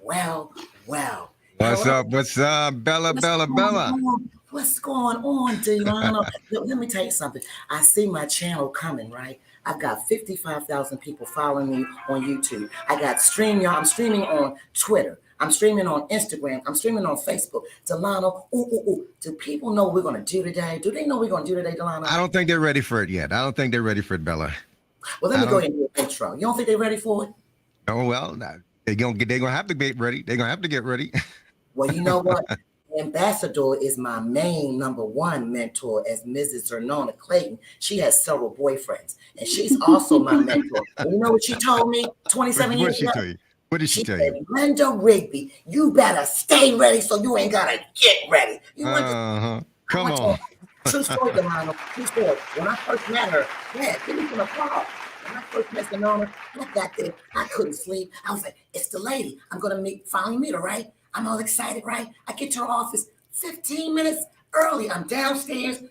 Well, well. What's Hello. up? What's up, Bella, What's Bella, going Bella? on? What's going on, Delano? Let me tell you something. I see my channel coming, right? I've got 55,000 people following me on YouTube. I got StreamYard. I'm streaming on Twitter. I'm streaming on Instagram. I'm streaming on Facebook. Delano, do people know what we're going to do today? Do they know what we're going to do today, Delano? I don't think they're ready for it yet. I don't think they're ready for it, Bella. Well, let I me go don't. ahead and do an intro. You don't think they're ready for it? Oh well, they're gonna have to get ready. They're gonna have to get ready. Well, you know what? Ambassador is my main number one mentor as Mrs. Zernona Clayton. She has several boyfriends, and she's also my mentor. And you know what she told me 27 What did years she ago? tell you? What did she She tell said, you? Linda Rigby, you better stay ready so you ain't got to get ready. You want to, I Come want on. to, true story, Delano, true story. When I first met her, man, give me some applause. When I first met Zernona, I got there, I couldn't sleep. I was like, it's the lady. I'm going to finally meet her, right? I'm all excited, right? I get to her office 15 minutes early. I'm downstairs.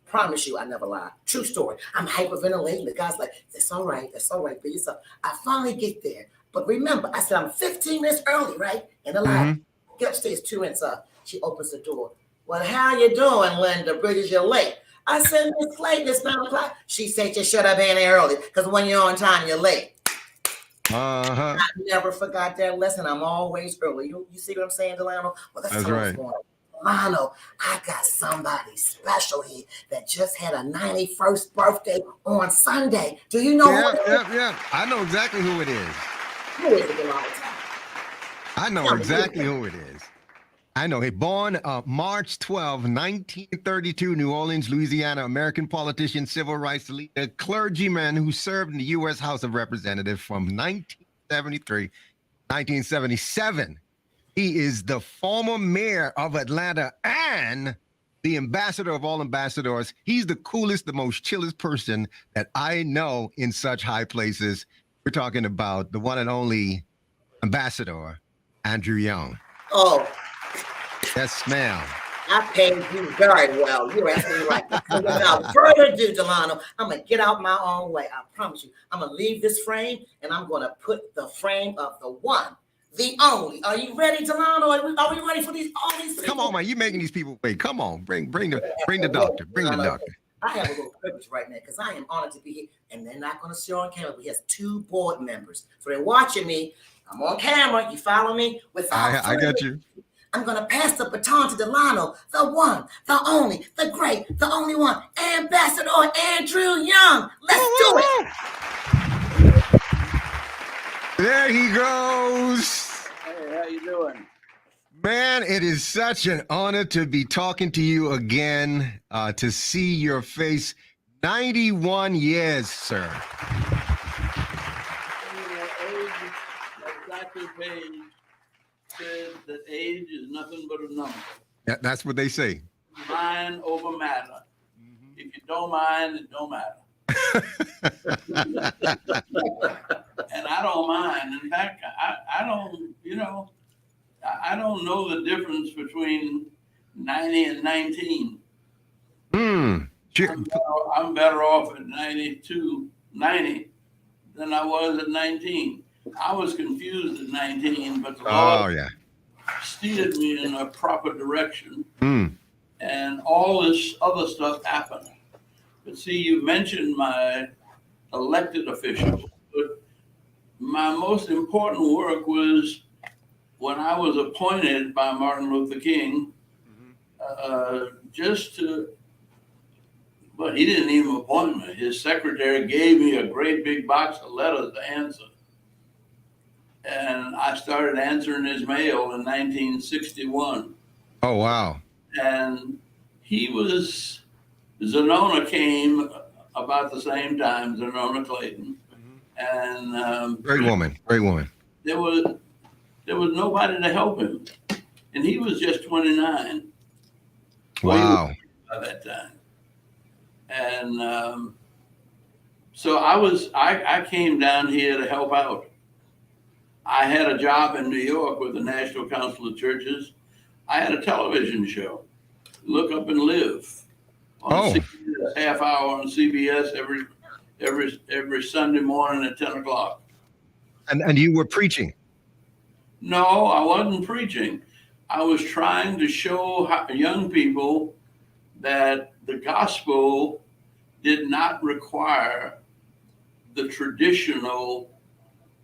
Promise you, I never lie. True story. I'm hyperventilating. The guy's like, that's all right. That's all right. Be yourself. I finally get there. But remember, I said I'm 15 minutes early, right? In the lab. Get upstairs 2 minutes up. She opens the door. Well, how you doing, Linda Bridges? You're late. I said, Miss Clayton, it's 9 o'clock. She said, you should have been there early because when you're on time, you're late. I never forgot that lesson. I'm always early. You see what I'm saying, Delano? Well, that's right. Delano, I got somebody special here that just had a 91st birthday on Sunday. Do you know who it is? Yeah. I know exactly who it is. Who is it, Delano? I know exactly who it is. I know. He born March 12, 1932, New Orleans, Louisiana, American politician, civil rights leader, clergyman who served in the U.S. House of Representatives from 1973 1977. He is the former mayor of Atlanta and the ambassador of all ambassadors. He's the coolest, the most chillest person that I know in such high places. We're talking about the one and only Ambassador Andrew Young. Oh. Yes, ma'am. I paid you very well. You're absolutely right. So without further ado, Delano, I'm going to get out my own way. I promise you. I'm going to leave this frame, and I'm going to put the frame of the one, the only. Are you ready, Delano? Are we ready for all these people? Come on, man. You making these people wait. Come on. Bring the doctor. Bring the doctor. I have a little privilege right now because I am honored to be here, and they're not going to show on camera, but he has 2 board members. So they're watching me. I'm on camera. You follow me? I got you. I'm going to pass the baton to Delano, the one, the only, the great, the only one, Ambassador Andrew Young. Let's do it. There he goes. Hey, how you doing? Man, it is such an honor to be talking to you again, to see your face. 91 years, sir. Dr. Page said that age is nothing but a number. Yeah, that's what they say. Mind over matter. If you don't mind, it don't matter. And I don't mind. In fact, I don't, I don't know the difference between 90 and 19. I'm better off at 90 than I was at 19. I was confused at 19, but the Lord steered me in a proper direction. And all this other stuff happened. But see, you mentioned my elected officials, but my most important work was when I was appointed by Martin Luther King, but he didn't even appoint me. His secretary gave me a great big box of letters to answer. And I started answering his mail in 1961. Oh, wow. And Zernona came about the same time, Zernona Clayton. And great woman. There was nobody to help him. And he was just 29. Wow. By that time. And so I came down here to help out. I had a job in New York with the National Council of Churches. I had a television show, Look Up and Live, on CBS, half hour on CBS every Sunday morning at 10 o'clock. And you were preaching? No, I wasn't preaching. I was trying to show young people that the gospel did not require the traditional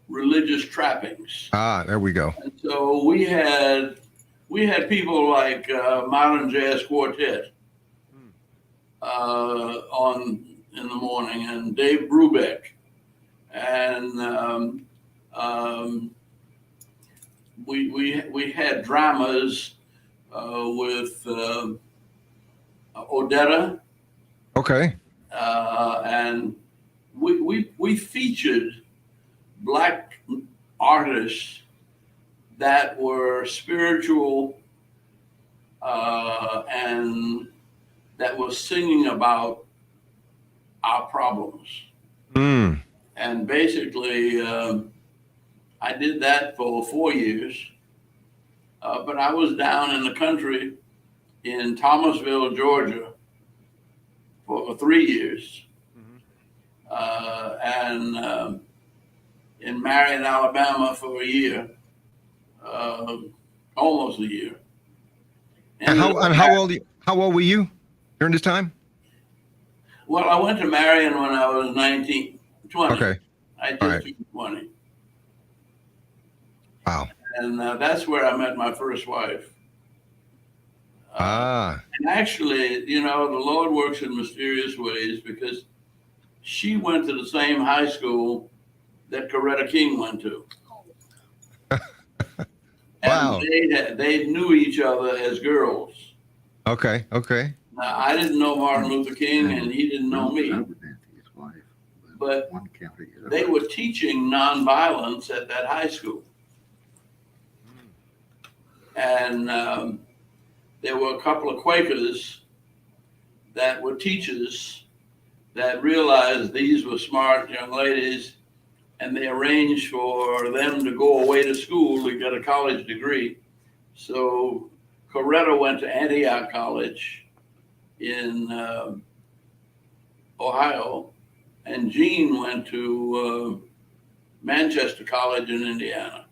religious trappings. Ah, there we go. And so we had people like Modern Jazz Quartet on in the morning, and Dave Brubeck, and we had dramas with Odetta. Okay. And we featured Black artists that were spiritual and that was singing about our problems. Mm. And basically, I did that for 4 years. But I was down in the country in Thomasville, Georgia for 3 years. And in Marion, Alabama for a year, almost a year. And how old were you during this time? Well, I went to Marion when I was 19, 20. Okay. I just turned 20. Wow. And that's where I met my first wife. And actually, you know, the Lord works in mysterious ways, because she went to the same high school that Coretta King went to. Wow. And they knew each other as girls. Okay. Okay. Now, I didn't know Martin Luther King, and he didn't know me. But they were teaching nonviolence at that high school. And there were a couple of Quakers that were teachers that realized these were smart young ladies, and they arranged for them to go away to school to get a college degree. So Coretta went to Antioch College in Ohio, and Jean went to Manchester College in Indiana.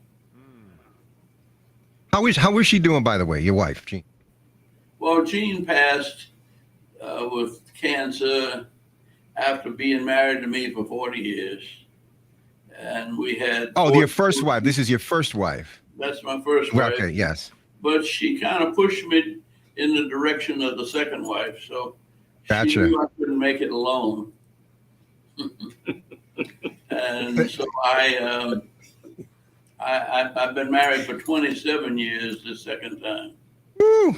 How is she doing, by the way, your wife, Jean? Well, Jean passed with cancer after being married to me for 40 years. And we had... Oh, your first wife. This is your first wife. That's my first wife. Okay, yes. But she kind of pushed me in the direction of the second wife. So Gotcha. She knew I couldn't make it alone. And so I've been married for 27 years the second time. Woo!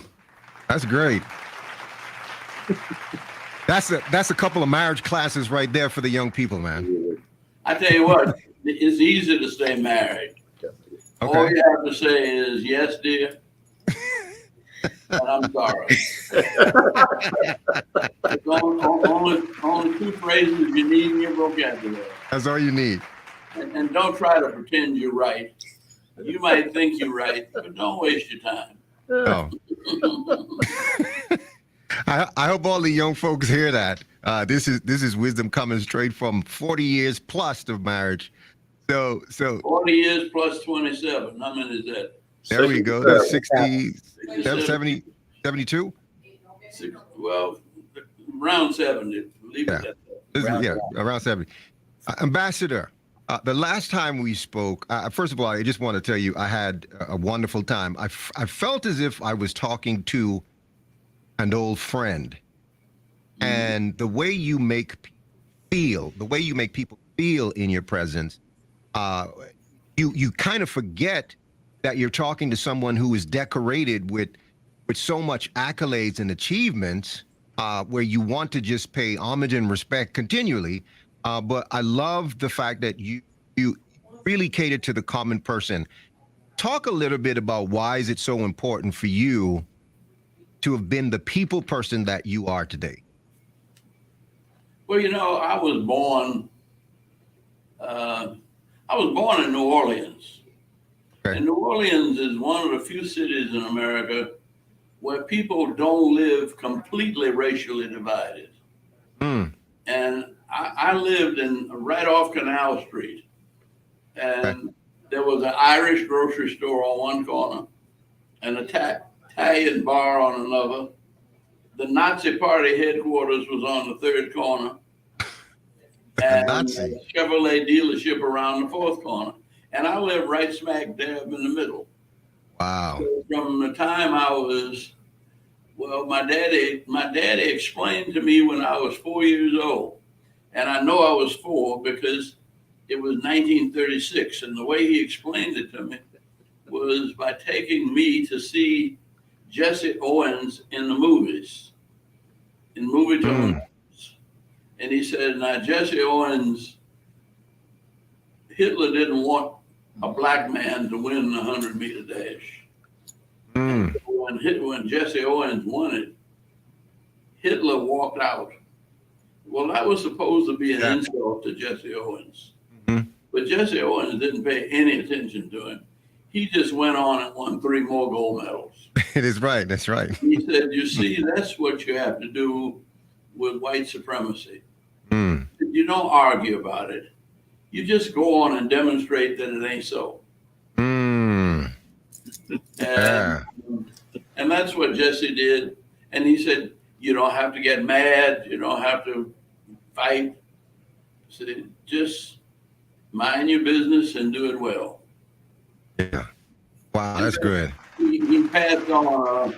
That's great. That's a couple of marriage classes right there for the young people, man. I tell you what, it's easy to stay married. Okay. All you have to say is, yes, dear, and I'm sorry. It's only two phrases you need in your vocabulary. That's all you need. And don't try to pretend you're right. You might think you're right, but don't waste your time. Oh. I hope all the young folks hear that. This is wisdom coming straight from 40 years plus of marriage. So 40 years plus 27. How many is that? There we go. That's 60, 70, 72? Well, around 70. Leave it at that. Around 70. Ambassador, the last time we spoke, first of all, I just want to tell you I had a wonderful time. I felt as if I was talking to an old friend. And the way you make people feel in your presence, you kind of forget that you're talking to someone who is decorated with so much accolades and achievements, where you want to just pay homage and respect continually. But I love the fact that you really cater to the common person. Talk a little bit about why is it so important for you to have been the people person that you are today? Well, you know, I was born in New Orleans. Okay. And New Orleans is one of the few cities in America where people don't live completely racially divided. Mm. And I lived right off Canal Street. And there was an Irish grocery store on one corner, an Italian bar on another. The Nazi Party headquarters was on the third corner, and Nazi. a Chevrolet dealership around the fourth corner. And I lived right smack dab in the middle. Wow. So from the time I was, well, my daddy explained to me when I was 4 years old, and I know I was 4 because it was 1936, and the way he explained it to me was by taking me to see Jesse Owens in the movies, in movie tones. And he said, now Jesse Owens, Hitler didn't want a black man to win the 100-meter dash. When Jesse Owens won it, Hitler walked out. Well, that was supposed to be an insult to Jesse Owens. But Jesse Owens didn't pay any attention to him. He just went on and won 3 more gold medals. It is right. That's right. He said, you see, that's what you have to do with white supremacy. You don't argue about it. You just go on and demonstrate that it ain't so. And that's what Jesse did. And he said, you don't have to get mad. You don't have to fight. He said, just mind your business and do it well. Yeah. Wow, that's good. He passed on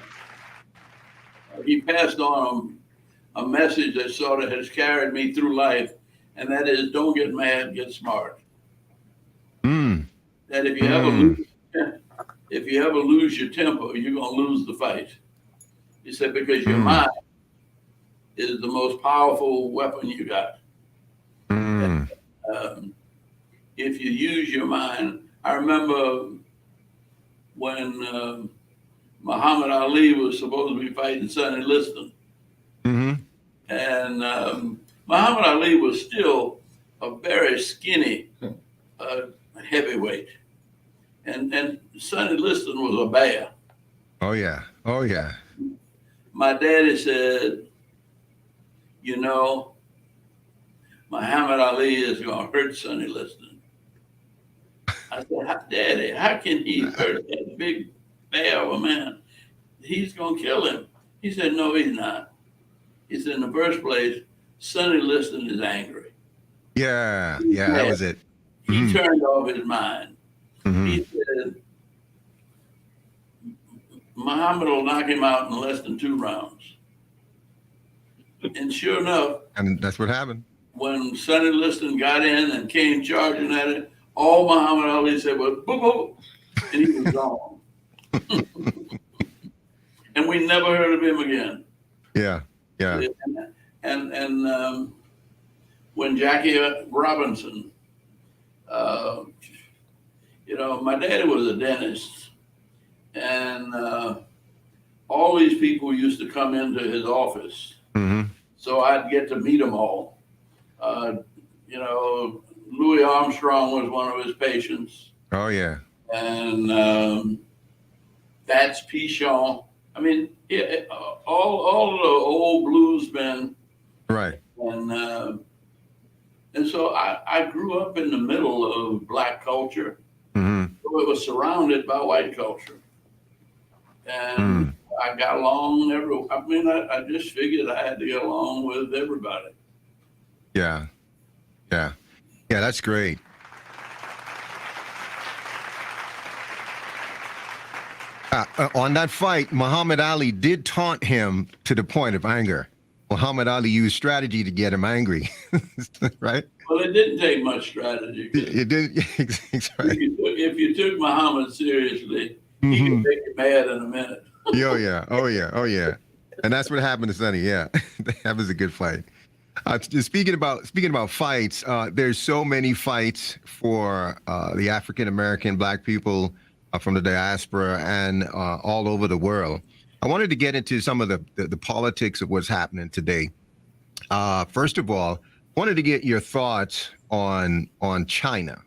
a message that sort of has carried me through life, and that is, don't get mad, get smart. That if you ever lose your temper, you're gonna lose the fight. He said, because your mind is the most powerful weapon you got. If you use your mind, I remember when Muhammad Ali was supposed to be fighting Sonny Liston. And Muhammad Ali was still a very skinny heavyweight. And Sonny Liston was a bear. Oh, yeah. Oh, yeah. My daddy said, you know, Muhammad Ali is going to hurt Sonny Liston. I said, Daddy, how can he hurt that big bear of a man? He's going to kill him. He said, no, he's not. He said, in the first place, Sonny Liston is angry. Yeah, that was it. He turned off his mind. He said, Muhammad will knock him out in less than 2 rounds. And sure enough, and that's what happened. When Sonny Liston got in and came charging at it, all Muhammad Ali said was, boop, boop, and he was gone. And we never heard of him again. Yeah. And when Jackie Robinson, my daddy was a dentist, and all these people used to come into his office. So I'd get to meet them all. Louis Armstrong was one of his patients. Oh, yeah. And that's Pichon. I mean, all the old bluesmen. Right. And so I grew up in the middle of black culture. So it was surrounded by white culture. And I got along I just figured I had to get along with everybody. Yeah, that's great. On that fight, Muhammad Ali did taunt him to the point of anger. Muhammad Ali used strategy to get him angry, right? Well, it didn't take much strategy. It did. Right. If you took Muhammad seriously, he could make you mad in a minute. Oh yeah. And that's what happened to Sonny. Yeah, that was a good fight. Speaking about fights, there's so many fights for the African American black people from the diaspora and all over the world. I wanted to get into some of the politics of what's happening today. First of all, wanted to get your thoughts on China.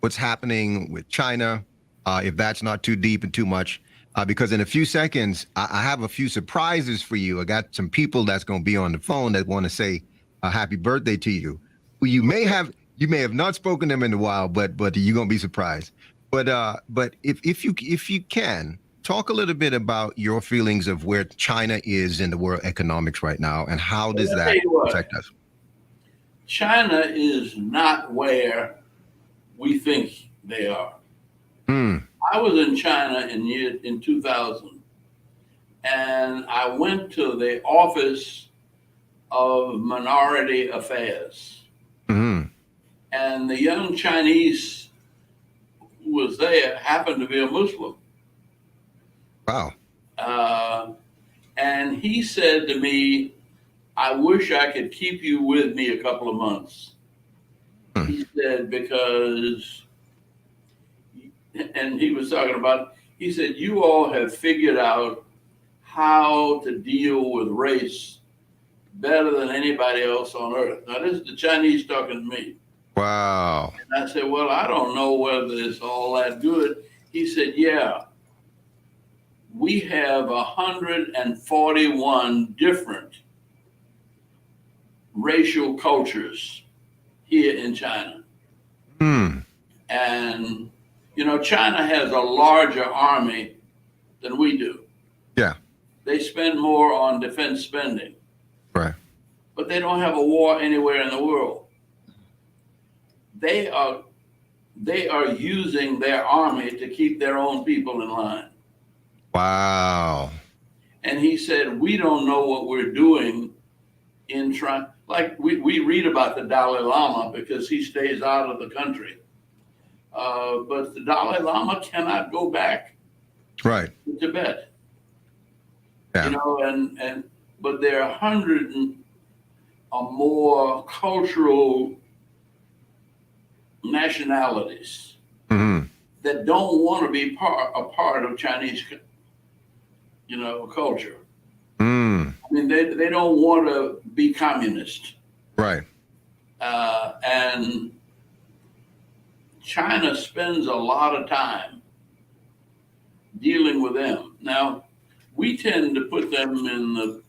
What's happening with China? If that's not too deep and too much. Because in a few seconds, I have a few surprises for you. I got some people that's going to be on the phone that want to say a happy birthday to you. You may have You may have not spoken to them in a while, but you're gonna be surprised. But if you can talk a little bit about your feelings of where China is in the world economics right now, and how does Well, I tell that you what, affect us? China is not where we think they are. Hmm. I was in China in 2000, and I went to the Office of Minority Affairs, Hmm. and the young Chinese who was there happened to be a Muslim. Wow. Uh, and he said to me, I wish I could keep you with me a couple of months. Hmm. He said, because, and he was talking about, he said, you all have figured out how to deal with race better than anybody else on earth. Now, this is the Chinese talking to me. Wow. And I said, well, I don't know whether it's all that good. He said, yeah, we have 141 different racial cultures here in China. Hmm. And, you know, China has a larger army than we do. Yeah. They spend more on defense spending, Right. but they don't have a war anywhere in the world. They are using their army to keep their own people in line. Wow. And he said, we don't know what we're doing in trying, like we read about the Dalai Lama because he stays out of the country. But the Dalai Lama cannot go back Right. to Tibet. Yeah. You know, but there are 100 or more cultural nationalities Hmm. that don't want to be a part of Chinese, you know, culture. Hmm. I mean, they don't want to be communist. Right. And China spends a lot of time dealing with them. Now, we tend to put them in the,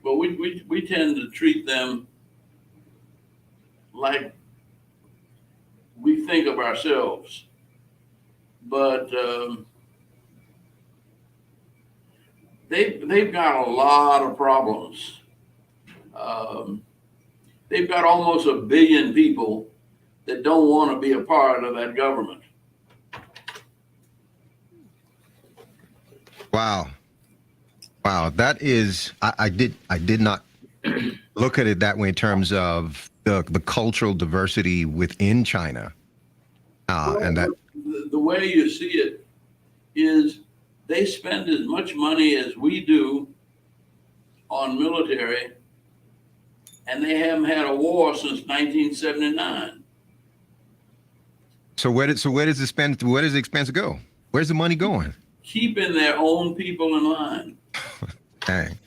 well, we tend to treat them like we think of ourselves. But they've got a lot of problems. They've got almost 1 billion people that don't want to be a part of that government. Wow. Wow. That is, I did not look at it that way in terms of the cultural diversity within China. And that, The way you see it is they spend as much money as we do on military, and they haven't had a war since 1979. so where does the expense go? Where's the money going? Keeping their own people in line. Dang.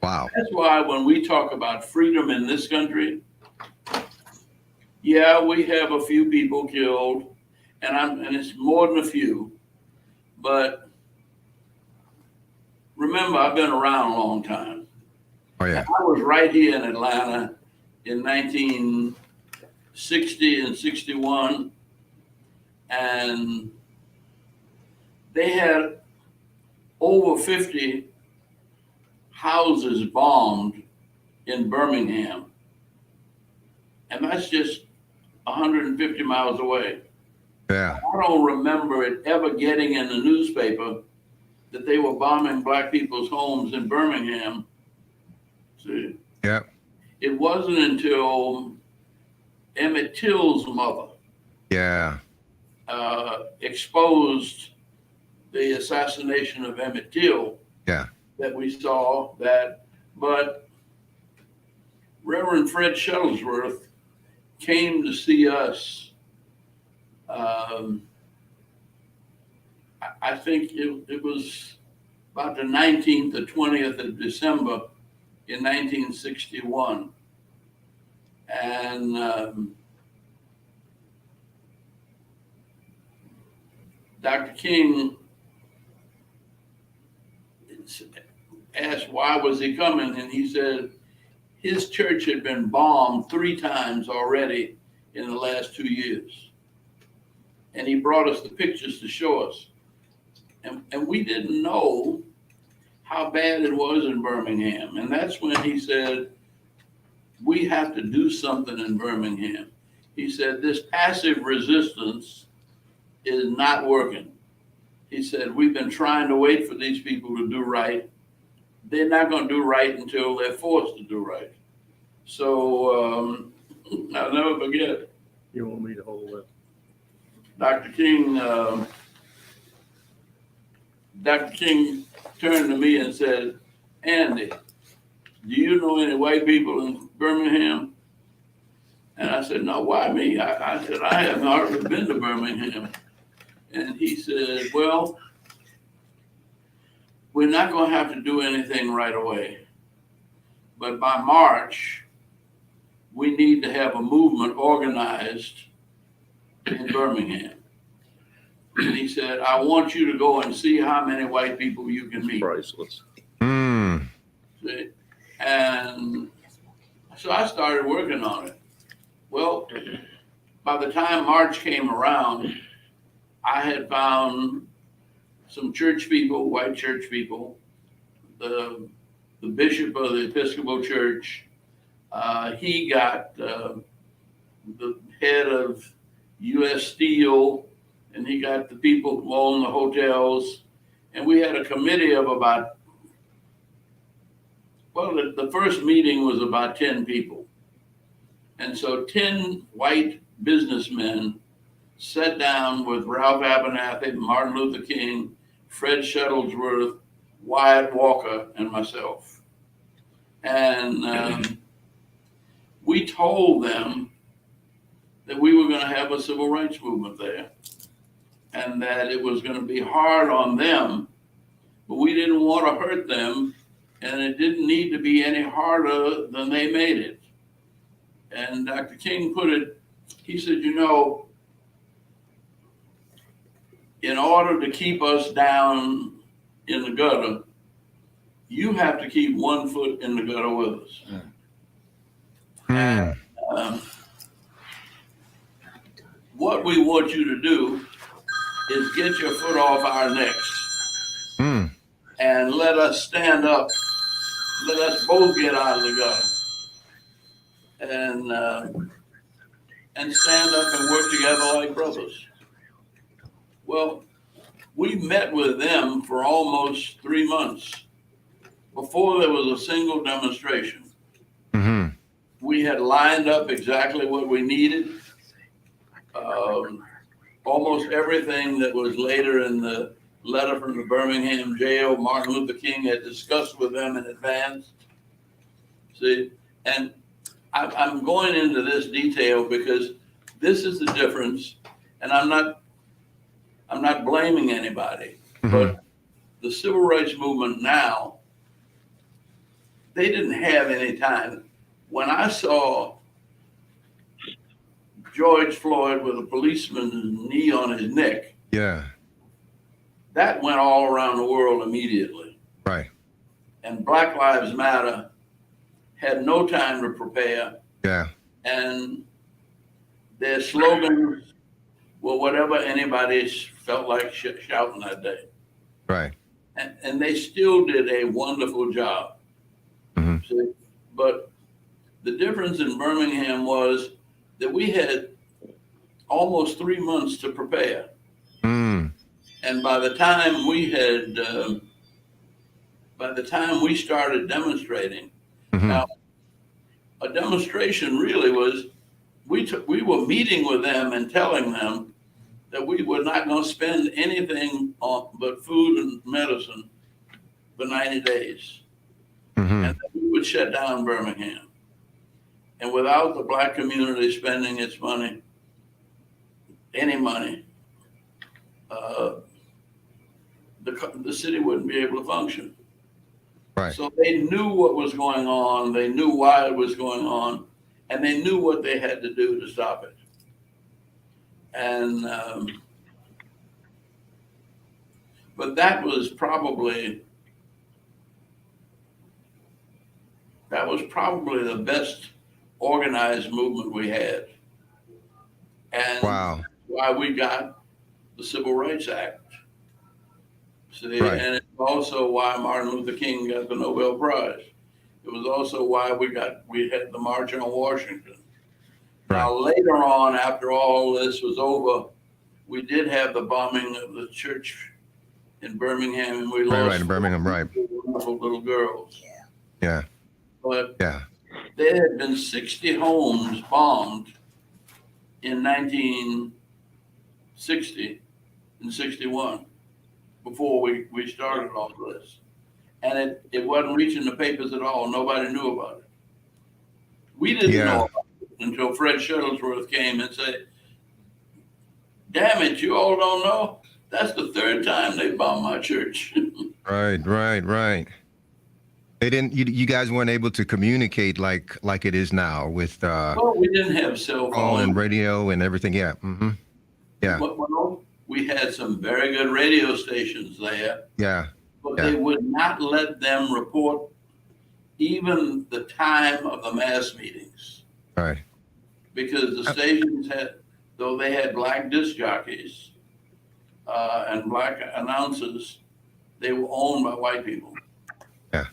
Wow. That's why when we talk about freedom in this country, yeah, we have a few people killed, and it's more than a few. But remember, I've been around a long time. Oh yeah. I was right here in Atlanta in 1960 and 61, and they had over 50 houses bombed in Birmingham. And that's just 150 miles away. Yeah. I don't remember it ever getting in the newspaper that they were bombing black people's homes in Birmingham. See, Yeah. it wasn't until Emmett Till's mother Yeah. exposed the assassination of Emmett Till Yeah. that we saw that. But Reverend Fred Shuttlesworth came to see us. I think it was about the 19th or 20th of December in 1961. And Dr. King asked why was he coming, and he said his church had been bombed 3 times already in the last 2 years. And he brought us the pictures to show us. And we didn't know how bad it was in Birmingham. And that's when he said, we have to do something in Birmingham. He said, this passive resistance is not working. He said, we've been trying to wait for these people to do right. They're not going to do right until they're forced to do right. So I'll never forget. You want me to hold it? Dr. King turned to me and said, Andy, do you know any white people in Birmingham? And I said, no, why me? I said, I haven't hardly been to Birmingham. And he said, well, we're not going to have to do anything right away. But by March, we need to have a movement organized in Birmingham. And he said, I want you to go and see how many white people you can meet. Priceless. See? And so I started working on it. Well, by the time March came around, I had found some church people, white church people, the bishop of the Episcopal Church. He got the head of U.S. Steel, and he got the people who own the hotels. And we had a committee of about, well, the first meeting was about 10 people. And so 10 white businessmen sat down with Ralph Abernathy, Martin Luther King, Fred Shuttlesworth, Wyatt Walker, and myself. And we told them that we were going to have a civil rights movement there and that it was going to be hard on them, but we didn't want to hurt them, and it didn't need to be any harder than they made it. And Dr. King put it, he said, you know, in order to keep us down in the gutter, you have to keep one foot in the gutter with us. And what we want you to do is get your foot off our necks and let us stand up. Let us both get out of the gutter and stand up and work together like brothers. Well, we met with them for almost 3 months before there was a single demonstration. We had lined up exactly what we needed. Almost everything that was later in the letter from the Birmingham jail, Martin Luther King had discussed with them in advance. See, and I'm going into this detail because this is the difference, and I'm not blaming anybody, but the civil rights movement now, they didn't have any time. When I saw George Floyd with a policeman's knee on his neck, that went all around the world immediately. Right. And Black Lives Matter had no time to prepare. Yeah. And their slogans were whatever anybody felt like shouting that day. Right. And they still did a wonderful job. See? But the difference in Birmingham was that we had almost 3 months to prepare. And by the time we started demonstrating, now a demonstration really was, we were meeting with them and telling them that we were not going to spend anything on but food and medicine for 90 days. And that we would shut down Birmingham. And without the Black community spending its money, any money, the city wouldn't be able to function. Right. So they knew what was going on, they knew why it was going on, and they knew what they had to do to stop it. And but that was that was probably the best organized movement we had. And Wow. why we got the Civil Rights Act. See, Right. and it's also why Martin Luther King got the Nobel Prize. It was also why we had the March on Washington. Right. Now, later on, after all this was over, we did have the bombing of the church in Birmingham, and we lost Right, in Birmingham, right. wonderful little girls. Yeah. But Yeah. there had been 60 homes bombed in 1960 and 61 before we started all this. And it wasn't reaching the papers at all. Nobody knew about it. We didn't know about it until Fred Shuttlesworth came and said, damn it, you all don't know? That's the third time they bombed my church. Right. They didn't. You guys weren't able to communicate like it is now with Well, we didn't have cell phone phones and radio and everything. Yeah. Mm-hmm. Yeah. But, well, we had some very good radio stations there, Yeah. but Yeah. they would not let them report even the time of the mass meetings Right. because the stations though they had black disc jockeys and black announcers, they were owned by white people. Yeah.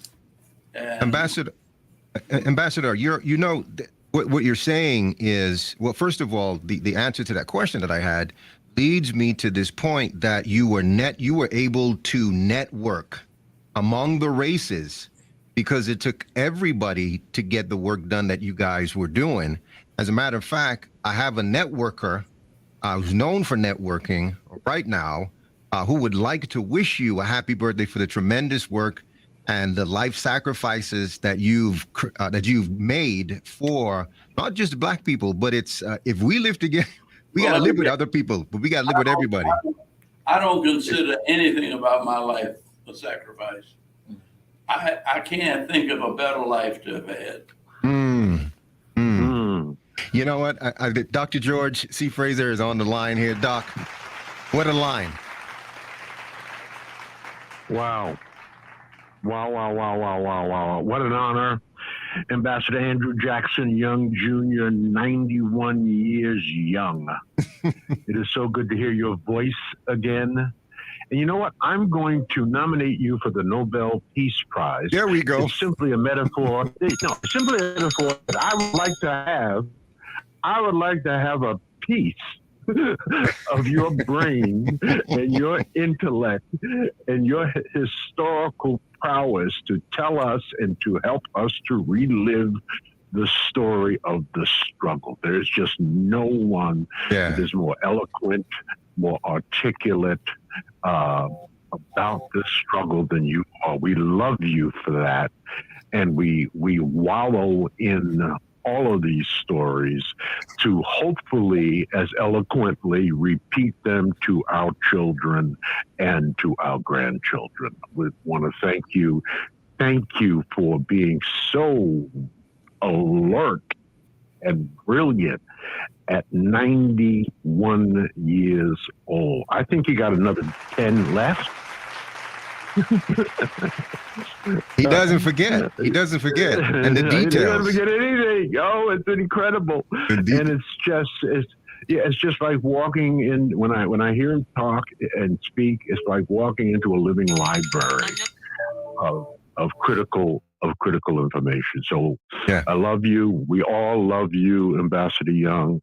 And Ambassador, what you're saying is, well, first of all, the answer to that question that I had leads me to this point that you were able to network among the races because it took everybody to get the work done that you guys were doing. As a matter of fact, I have a networker who's known for networking right now, who would like to wish you a happy birthday for the tremendous work and the life sacrifices that you've made for not just Black people, but it's if we live together, we got to live with other people, but we got to live with everybody. I don't consider anything about my life a sacrifice. I can't think of a better life to have had. You know what? Dr. George C. Fraser is on the line here. Doc, what a line. Wow. What an honor. Ambassador Andrew Jackson Young Jr., 91 years young. It is so good to hear your voice again. And you know what? I'm going to nominate you for the Nobel Peace Prize. There we go. It's simply a metaphor. Simply a metaphor that I would like to have. I would like to have a piece of your brain and your intellect and your historical prowess to tell us and to help us to relive the story of the struggle. There's just no one that is more eloquent, more articulate about this struggle than you are. We love you for that. And we wallow in all of these stories to hopefully as eloquently repeat them to our children and to our grandchildren. We want to thank you. Thank you for being so alert and brilliant at 91 years old. I think you got another 10 left. He doesn't forget. He doesn't forget. And the details. He doesn't forget anything. Oh, it's incredible. And it's just like walking in when I hear him talk and speak, it's like walking into a living library of critical information. So I love you. We all love you, Ambassador Young.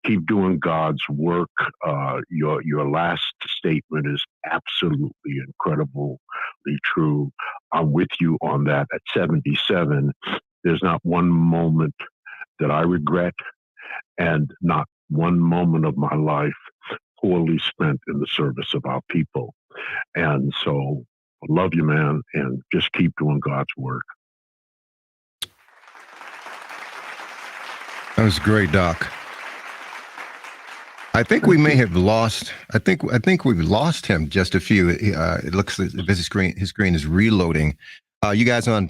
Keep doing God's work. Your last statement is absolutely incredibly true. I'm with you on that. At 77, there's not one moment that I regret and not one moment of my life poorly spent in the service of our people. And so I love you, man, and just keep doing God's work. That was great, Doc. I think we may have lost. I think we've lost him. Just a few. It looks as if his screen is reloading. You guys on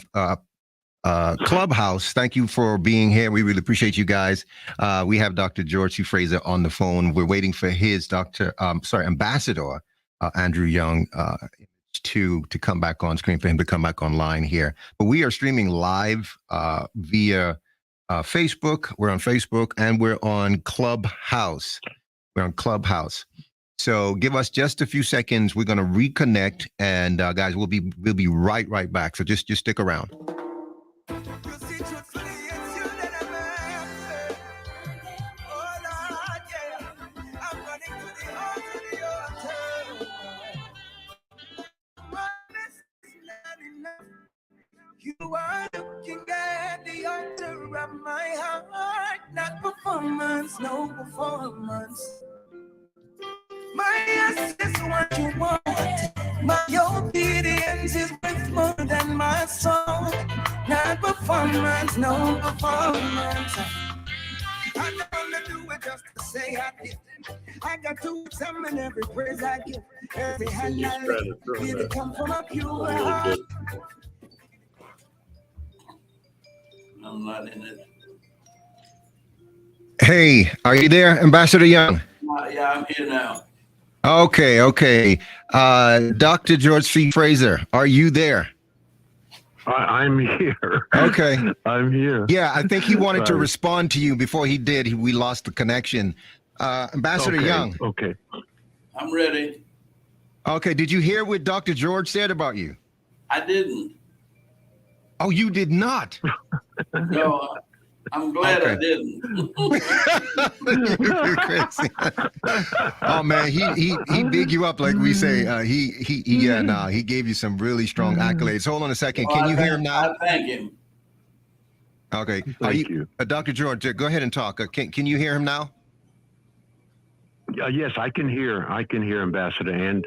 Clubhouse, thank you for being here. We really appreciate you guys. We have Dr. George C. Fraser on the phone. We're waiting for his Ambassador Andrew Young to come back on screen, for him to come back online here. But we are streaming live via Facebook. We're on Facebook, and we're on Clubhouse. We're on Clubhouse. So give us just a few seconds. We're going to reconnect, and guys, we'll be right back. So just stick around. You are looking at the altar of my heart, not performance, no performance. My yes is what you want. My obedience is worth more than my song. Not performance, no performance. I don't wanna do it just to say I did. I got to examine every praise I give, every hand I lift. Did it come from a pure heart? I'm not in it. Hey, are you there, Ambassador Young? Yeah, I'm here now. Okay. Dr. George C. Fraser, are you there? I'm here. Okay. I'm here. Yeah, I think he wanted to respond to you. Before he did, we lost the connection. Ambassador Young. Okay. I'm ready. Okay, did you hear what Dr. George said about you? I didn't. Oh, you did not? No, I'm glad I didn't. You're crazy. Oh man, he big you up, like we say. He gave you some really strong accolades. Hold on a second. Can you hear him now? I thank him. Okay. Thank you. Dr. George, go ahead and talk. Can you hear him now? Yes, I can hear Ambassador. And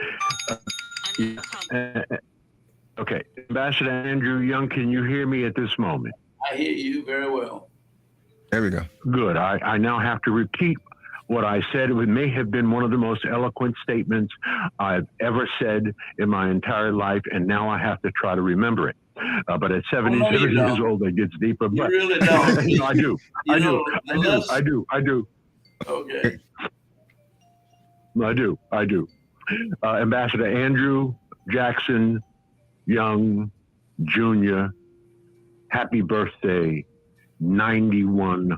okay, Ambassador Andrew Young, can you hear me at this moment? I hear you very well. There we go. Good. I now have to repeat what I said. It may have been one of the most eloquent statements I've ever said in my entire life, and now I have to try to remember it. But at 77 years old, it gets deeper. You But really don't. no, I do. Okay. I do. Ambassador Andrew Jackson Young Jr., happy birthday, 91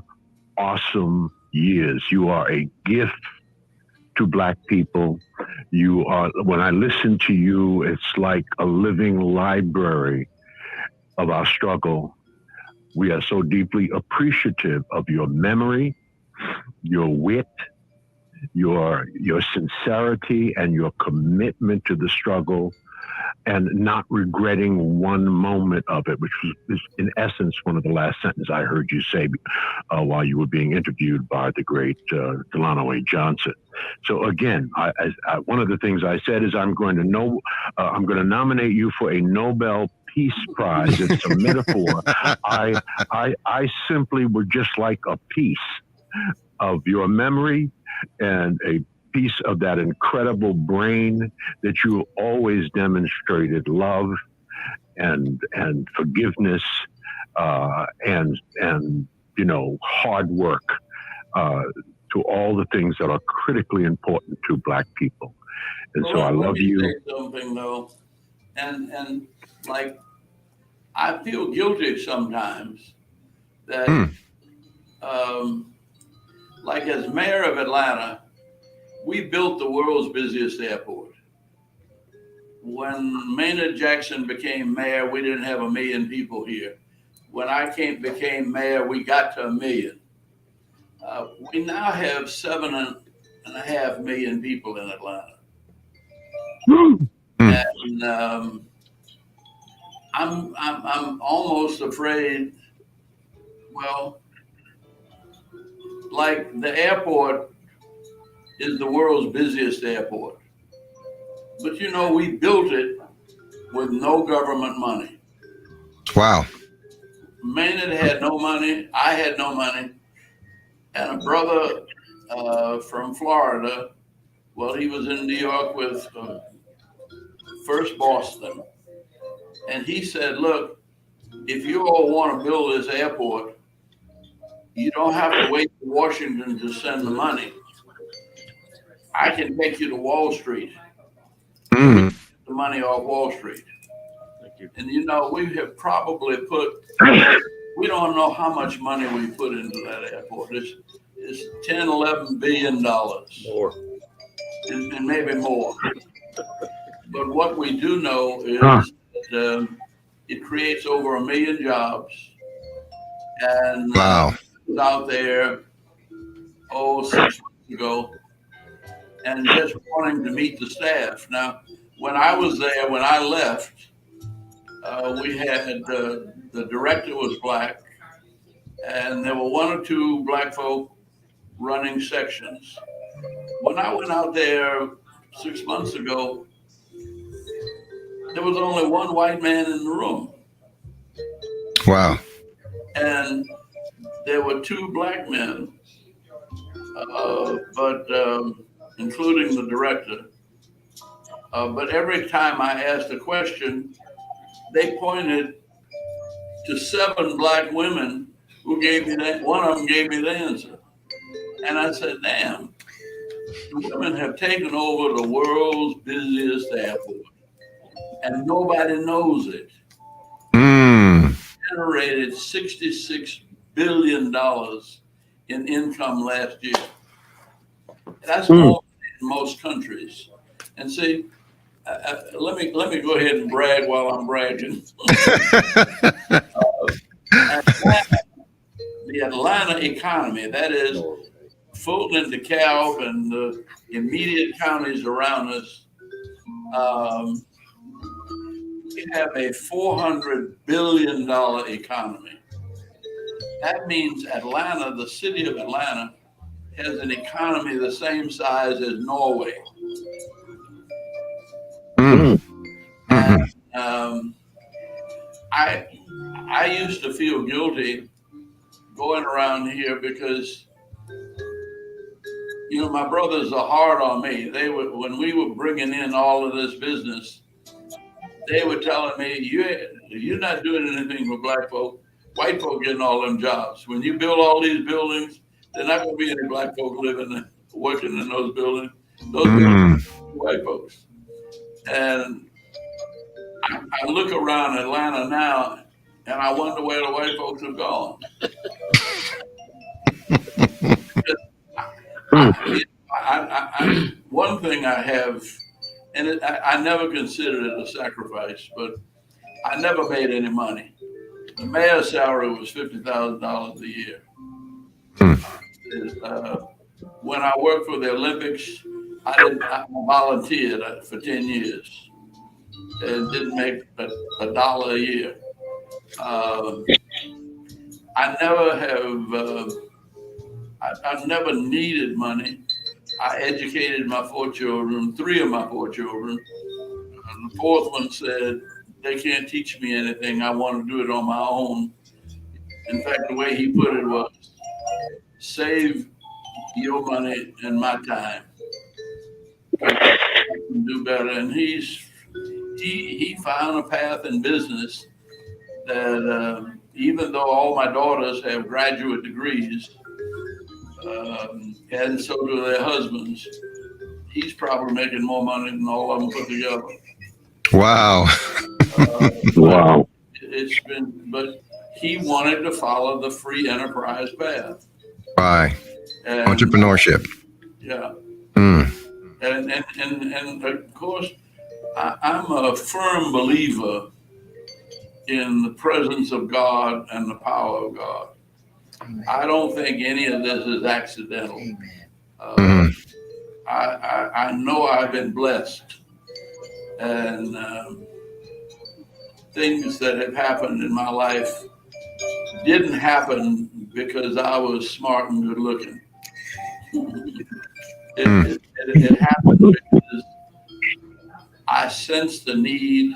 awesome years. You are a gift to Black people. You are, when I listen to you, it's like a living library of our struggle. We are so deeply appreciative of your memory, your wit, your sincerity, and your commitment to the struggle, and not regretting one moment of it, which is in essence one of the last sentences I heard you say while you were being interviewed by the great Delano A. Johnson. So again, one of the things I said is I'm going to nominate you for a Nobel Peace Prize. It's a metaphor. I simply would just like a piece of your memory and a piece of that incredible brain that you always demonstrated love and forgiveness and hard work to all the things that are critically important to Black people. And so I love you. Say something though, and like I feel guilty sometimes that like as mayor of Atlanta, we built the world's busiest airport. When Maynard Jackson became mayor, we didn't have 1 million people here. When I became mayor, we got to 1 million. We now have 7.5 million people in Atlanta. And I'm almost afraid, well, like the airport is the world's busiest airport. But we built it with no government money. Wow. Maynard had no money, I had no money, and a brother from Florida, well, he was in New York with First Boston, and he said, look, if you all want to build this airport, you don't have to wait for Washington to send the money. I can take you to Wall Street. the money off Wall Street. Thank you. And you know, we have probably put, we don't know how much money we put into that airport. It's 10, 11 billion dollars. More. And maybe more. But what we do know is that it creates over 1 million jobs. And wow. Out there, 6 months ago, and just wanting to meet the staff. Now, when I was there, when I left, we had the director was black, and there were 1 or 2 black folk running sections. When I went out there 6 months ago, there was only 1 white man in the room. Wow. And there were 2 black men, but including the director. But every time I asked a question, they pointed to 7 black women who gave me that. 1 of them gave me the answer. And I said, damn, the women have taken over the world's busiest airport, and nobody knows it. Generated $66 billion in income last year. That's more than most countries. And see, let me go ahead and brag while I'm bragging. The Atlanta economy, that is Fulton and DeKalb and the immediate counties around us, we have a $400 billion economy. That means Atlanta, the city of Atlanta, has an economy the same size as Norway. And, I used to feel guilty going around here because, you know, my brothers are hard on me. They were, when we were bringing in all of this business, they were telling me, you're not doing anything for black folk. White folk getting all them jobs. When you build all these buildings, there's not going to be any black folk living, working in those buildings. Those buildings are white folks. And I look around Atlanta now, and I wonder where the white folks have gone. One thing I have, and I never considered it a sacrifice, but I never made any money. The mayor's salary was $50,000 a year. When I worked for the Olympics, I volunteered for 10 years and didn't make a dollar a year. I never have, I've never needed money. I educated my 4 children, 3 of my 4 children. And the 4th one said, they can't teach me anything. I want to do it on my own. In fact, the way he put it was, save your money and my time. I can do better. And he found a path in business that even though all my daughters have graduate degrees, and so do their husbands, he's probably making more money than all of them put together. Wow. Wow. It's been, but he wanted to follow the free enterprise path. Right. And, entrepreneurship. Yeah. And of course, I'm a firm believer in the presence of God and the power of God. I don't think any of this is accidental. I know I've been blessed, and things that have happened in my life didn't happen because I was smart and good looking. It happened because I sensed the need,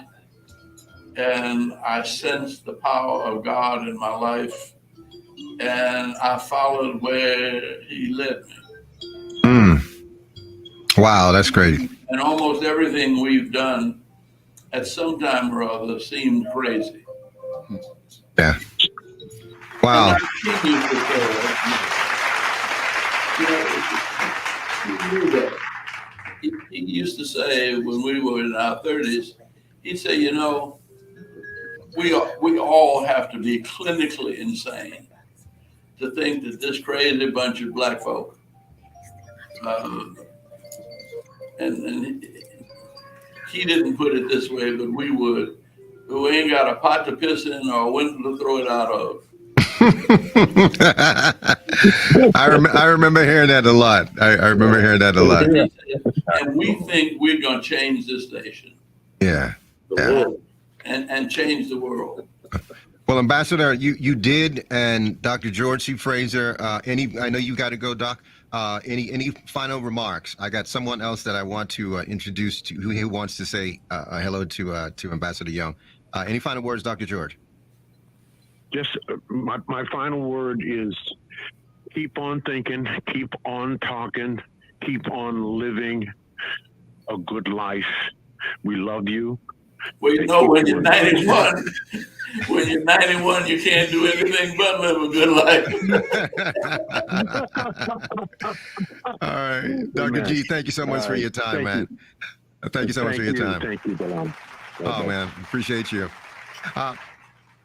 and I sensed the power of God in my life, and I followed where he led me. Wow, that's great. And almost everything we've done at some time or other seemed crazy. Yeah. Wow. He knew that. He used to say when we were in our 30s, he'd say, you know, we all have to be clinically insane to think that this crazy bunch of black folk, and he didn't put it this way, but we would. But we ain't got a pot to piss in or a window to throw it out of. I remember hearing that a lot. I remember hearing that a lot. And we think we're going to change this nation. Yeah. And change the world. Well, Ambassador, you did, and Dr. George C. Fraser. I know you got to go, Doc. Any final remarks? I got someone else that I want to introduce to who wants to say hello to Ambassador Young. Any final words, Dr. George? Just my final word is keep on thinking, keep on talking, keep on living a good life. We love you. Well, you know, when you're 91, you can't do anything but live a good life. All right. Dr. G, thank you so much for your time, man. Thank you so much for your time. Thank you, Bilal. Oh, man. Appreciate you.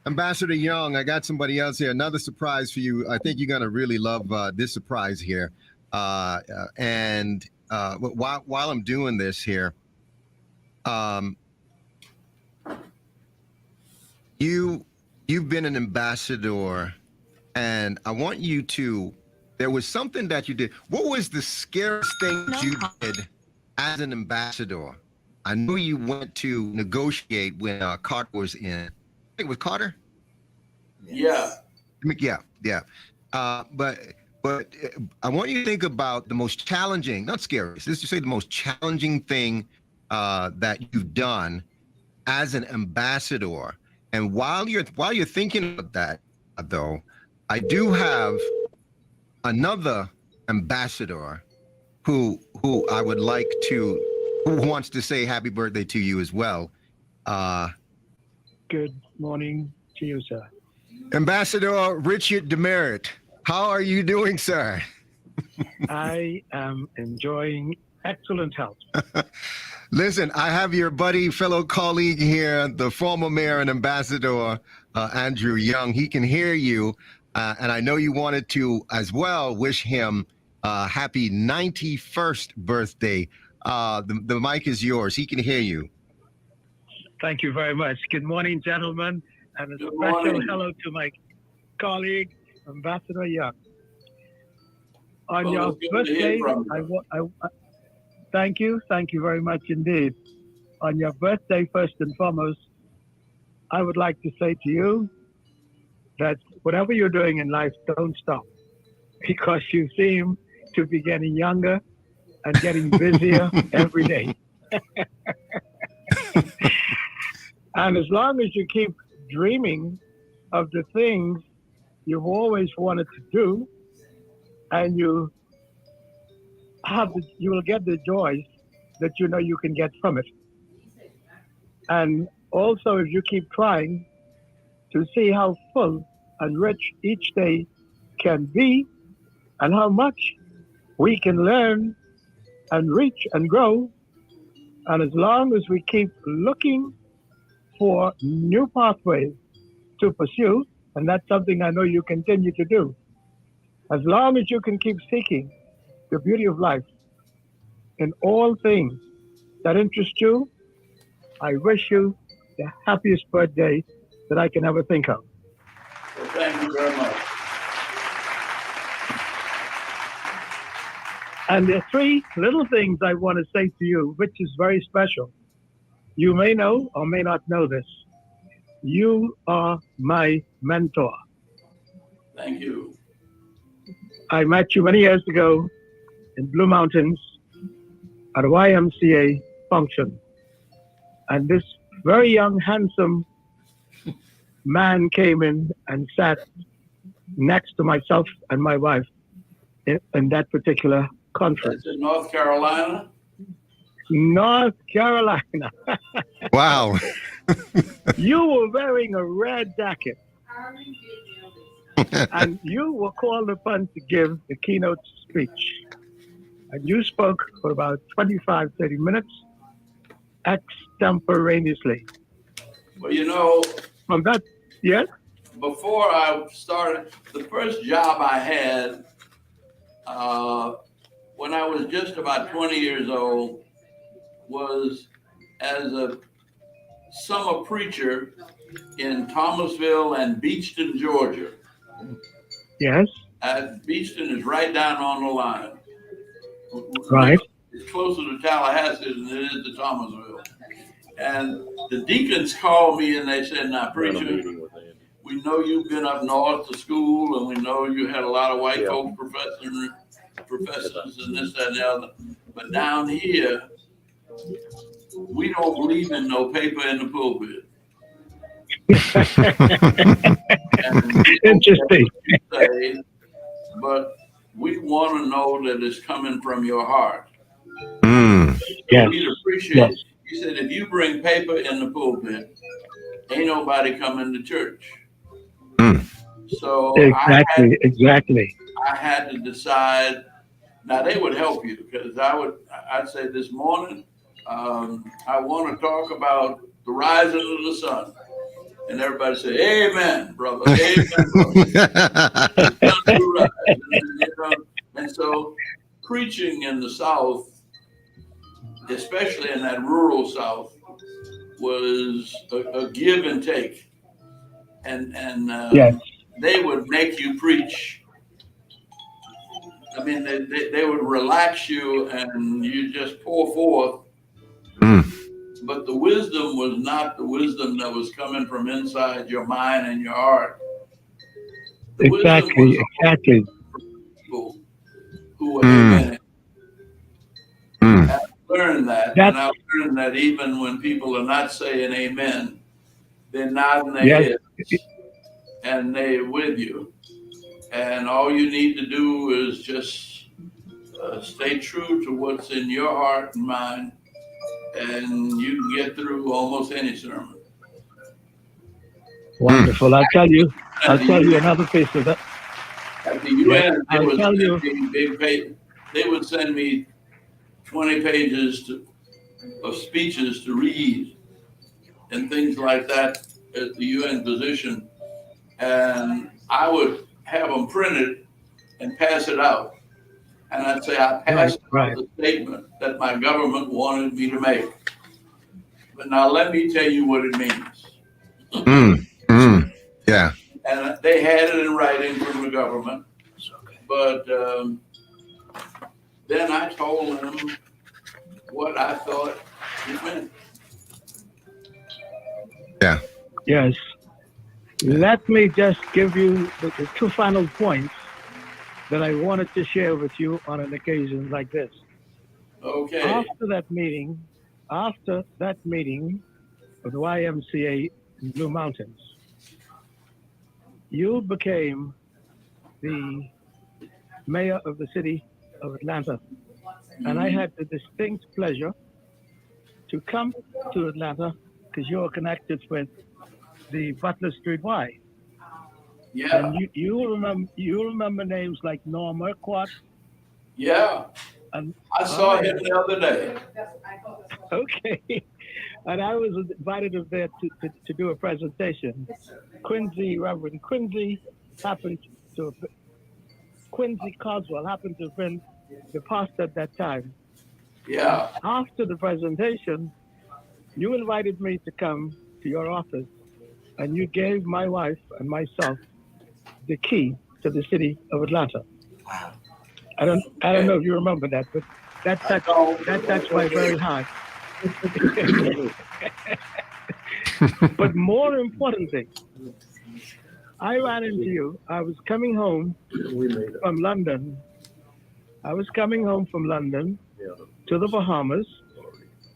Ambassador Young, I got somebody else here. Another surprise for you. I think you're going to really love this surprise here. While I'm doing this here, you've been an ambassador, and I want you to, there was something that you did. What was the scariest thing you did as an ambassador? I know you went to negotiate when Carter was in. I think it was Carter? Yeah. Yeah. But I want you to think about the most challenging, not scary, let's just say the most challenging thing that you've done as an ambassador. And while you're thinking of that, though, I do have another ambassador who I would like to, who wants to say happy birthday to you as well. Good morning to you, sir. Ambassador Richard Demerit, how are you doing, sir? I am enjoying excellent health. Listen, I have your buddy, fellow colleague here, the former mayor and ambassador, Andrew Young. He can hear you, and I know you wanted to as well wish him happy 91st birthday. The mic is yours. He can hear you. Thank you very much. Good morning, gentlemen, and a special hello to my colleague, Ambassador Young. On your birthday, thank you very much indeed. On your birthday, first and foremost, I would like to say to you that whatever you're doing in life, don't stop, because you seem to be getting younger and getting busier every day. And as long as you keep dreaming of the things you've always wanted to do, and you will get the joys that you know you can get from it. And also, if you keep trying to see how full and rich each day can be, and how much we can learn and reach and grow, and as long as we keep looking for new pathways to pursue, and that's something I know you continue to do, as long as you can keep seeking the beauty of life in all things that interest you, I wish you the happiest birthday that I can ever think of. Well, thank you very much. And there are three little things I want to say to you, which is very special. You may know or may not know this. You are my mentor. Thank you. I met you many years ago in Blue Mountains at a YMCA function. And this very young, handsome man came in and sat next to myself and my wife in that particular conference. That's in North Carolina? North Carolina. Wow. You were wearing a red jacket. And you were called upon to give the keynote speech. And you spoke for about 25, 30 minutes extemporaneously. Well, you know, From that, yes? before I started, the first job I had when I was just about 20 years old was as a summer preacher in Thomasville and Beachton, Georgia. Yes. Beachton is right down on the line. Right. It's closer to Tallahassee than it is to Thomasville. And the deacons called me and they said, "Now, preacher, we know you've been up north to school, and we know you had a lot of white folks professors and this, that, and the other. But down here, we don't believe in no paper in the pulpit." Interesting. But we want to know that it's coming from your heart. Yes. We'd appreciate it. He said, if you bring paper in the pulpit, ain't nobody coming to church. So exactly. I had to decide. Now they would help you because I'd say this morning, I want to talk about the rising of the sun. And everybody say, "Amen, brother. Amen, brother." And so preaching in the South, especially in that rural South, was a give and take. And yes. They would make you preach. I mean, they would relax you and you just pour forth. But the wisdom was not the wisdom that was coming from inside your mind and your heart. The Exactly. People who were amen. I learned that. And I learned that even when people are not saying amen, they're nodding their head and they're with you. And all you need to do is just stay true to what's in your heart and mind, and you can get through almost any sermon. Wonderful. I'll tell you another piece of that. At the UN, they would send me 20 pages of speeches to read and things like that at the UN position. And I would have them printed and pass it out. And I'd say, I passed out the statement that my government wanted me to make. But now let me tell you what it means. Yeah. And they had it in writing from the government. But then I told them what I thought it meant. Yeah. Yes. Let me just give you the two final points that I wanted to share with you on an occasion like this. Okay. After that meeting of the YMCA in Blue Mountains, you became the mayor of the city of Atlanta. And I had the distinct pleasure to come to Atlanta because you're connected with the Butler Street Y. Yeah. And you remember names like Norm Urquhart. Yeah. And I saw him the other day. Okay. And I was invited up there to do a presentation. Reverend Quincy Coswell happened to have been the pastor at that time. Yeah. After the presentation, you invited me to come to your office, and you gave my wife and myself the key to the city of Atlanta. Wow. I don't know if you remember that, but that touched my very heart. But more importantly, I ran into you. I was coming home from London. To the Bahamas,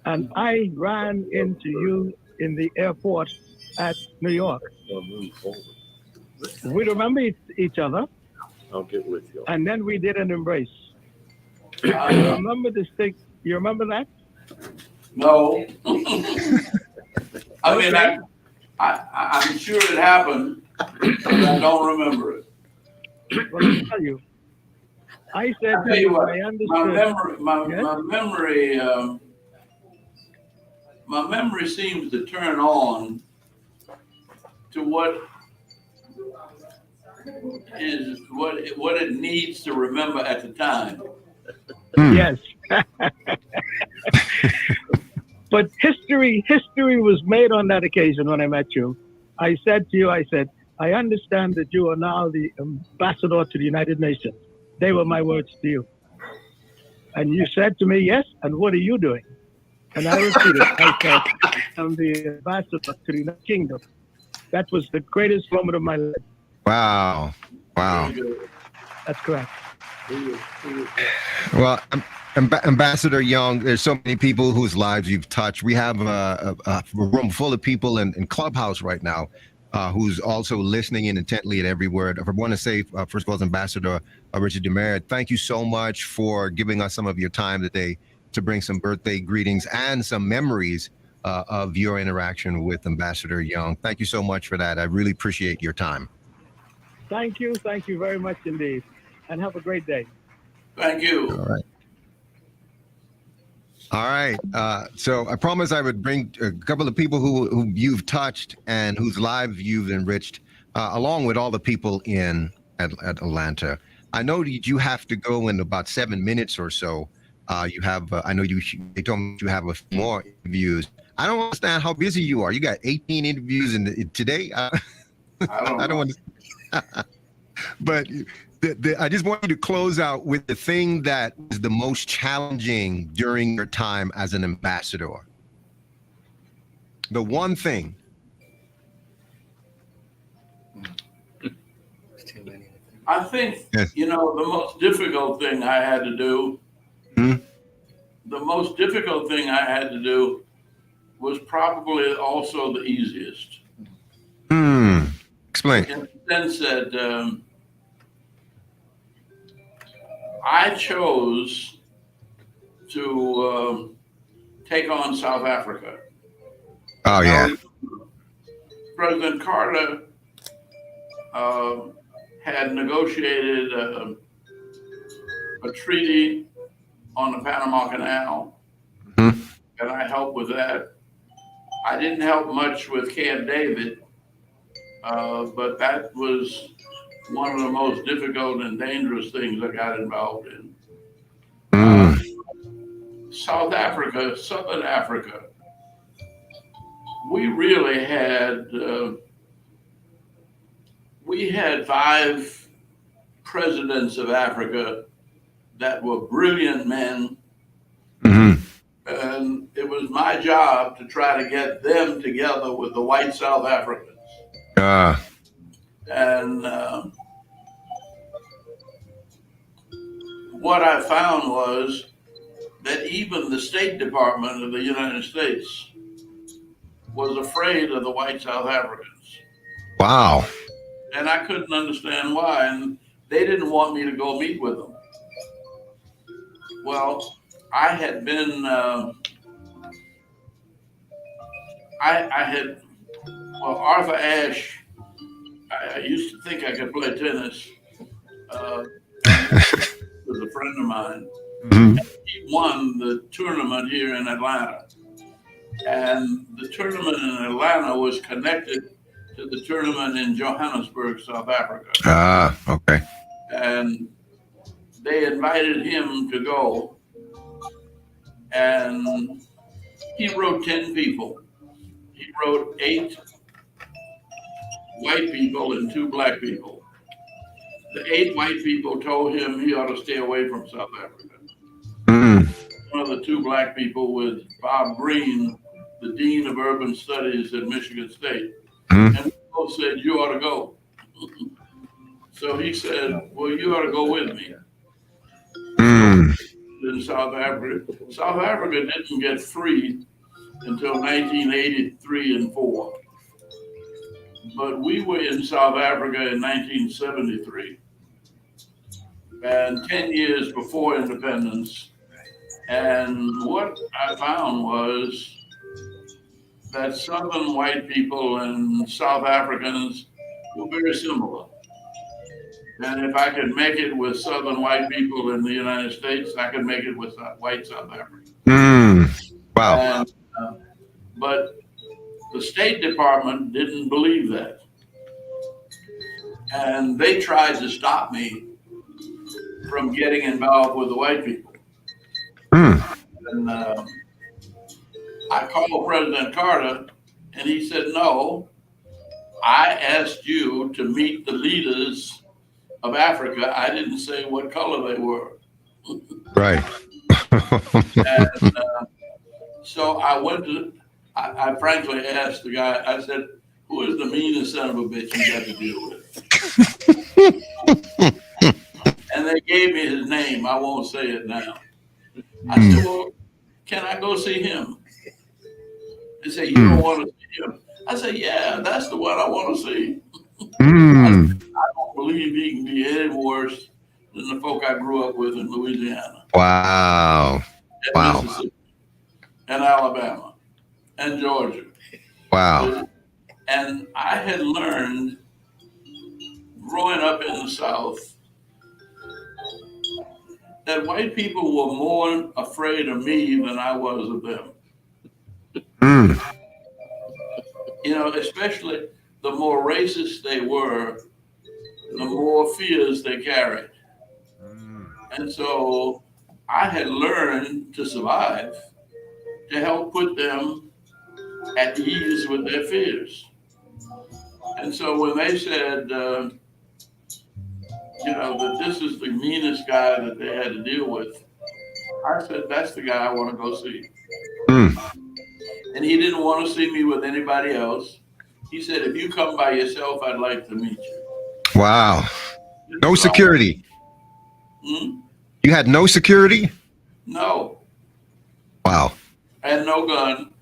and I ran into you in the airport at New York. We remember each other. I'll get with you. And then we did an embrace. You remember this thing? You remember that? No. I mean, I'm sure it happened, but I don't remember it. Well, I'll tell you. I said I'll to tell you you, what, I my understood. memory, Yes? my memory seems to turn on to what it needs to remember at the time. Yes. But history was made on that occasion when I met you. I said to you, I said, I understand that you are now the ambassador to the United Nations. They were my words to you. And you said to me, yes, and what are you doing? And I repeated, I said, I'm the ambassador to the United Kingdom. That was the greatest moment of my life. Wow. That's correct. Well, Ambassador Young, there's so many people whose lives you've touched. We have a room full of people in Clubhouse right now who's also listening in intently at every word. I want to say, first of all, Ambassador Richard DeMeritt, thank you so much for giving us some of your time today to bring some birthday greetings and some memories of your interaction with Ambassador Young. Thank you so much for that. I really appreciate your time. Thank you very much indeed. And have a great day. Thank you. All right. So I promised I would bring a couple of people who you've touched and whose lives you've enriched, along with all the people in at Atlanta. I know that you have to go in about 7 minutes or so. You have, I know they told me you have a few more interviews. I don't understand how busy you are. You got 18 interviews today. I don't want to. But I just want you to close out with the thing that was the most challenging during your time as an ambassador. The one thing. I think, Yes. the most difficult thing I had to do, the most difficult thing I had to do was probably also the easiest. Explain. In the sense that I chose to take on South Africa. Oh, yeah. President Carter had negotiated a treaty on the Panama Canal, and I helped with that. I didn't help much with Camp David, but that was one of the most difficult and dangerous things I got involved in. South Africa, Southern Africa, we really had, we had 5 presidents of Africa that were brilliant men. And it was my job to try to get them together with the white South Africans. And what I found was that even the State Department of the United States was afraid of the white South Africans. Wow. And I couldn't understand why. And they didn't want me to go meet with them. Well, I had been, Arthur Ashe, I used to think I could play tennis. Was a friend of mine. He won the tournament here in Atlanta. And the tournament in Atlanta was connected to the tournament in Johannesburg, South Africa. Okay. And they invited him to go. And he wrote 10 people. He wrote 8 white people and 2 black people. The 8 white people told him he ought to stay away from South Africa. One of the 2 black people was Bob Green, the Dean of Urban Studies at Michigan State. And we both said, you ought to go. So he said, well, you ought to go with me. In South Africa. South Africa didn't get free until 1983 and 4. But we were in South Africa in 1973. And 10 years before independence. And what I found was that Southern white people and South Africans were very similar. And if I could make it with Southern white people in the United States, I could make it with white South Africa. Wow. And, but the State Department didn't believe that. And they tried to stop me from getting involved with the white people. And I called President Carter, and he said, no, I asked you to meet the leaders of Africa. I didn't say what color they were. Right. And so I went to, I frankly asked the guy, I said, who is the meanest son of a bitch you got to deal with? And they gave me his name. I won't say it now. I said, well, can I go see him? They say, you don't want to see him? I said, yeah, that's the one I want to see. I don't believe he can be any worse than the folk I grew up with in Louisiana. Wow. And Wow. Mississippi, and Alabama, and Georgia. Wow. And I had learned growing up in the South that white people were more afraid of me than I was of them. You know, especially the more racist they were, the more fears they carried. And so I had learned to survive, to help put them at ease with their fears. And so when they said, you know, that this is the meanest guy that they had to deal with, I said, that's the guy I want to go see. And he didn't want to see me with anybody else. He said, if you come by yourself, I'd like to meet you. Wow. No security. You had no security? No. Wow. And no gun.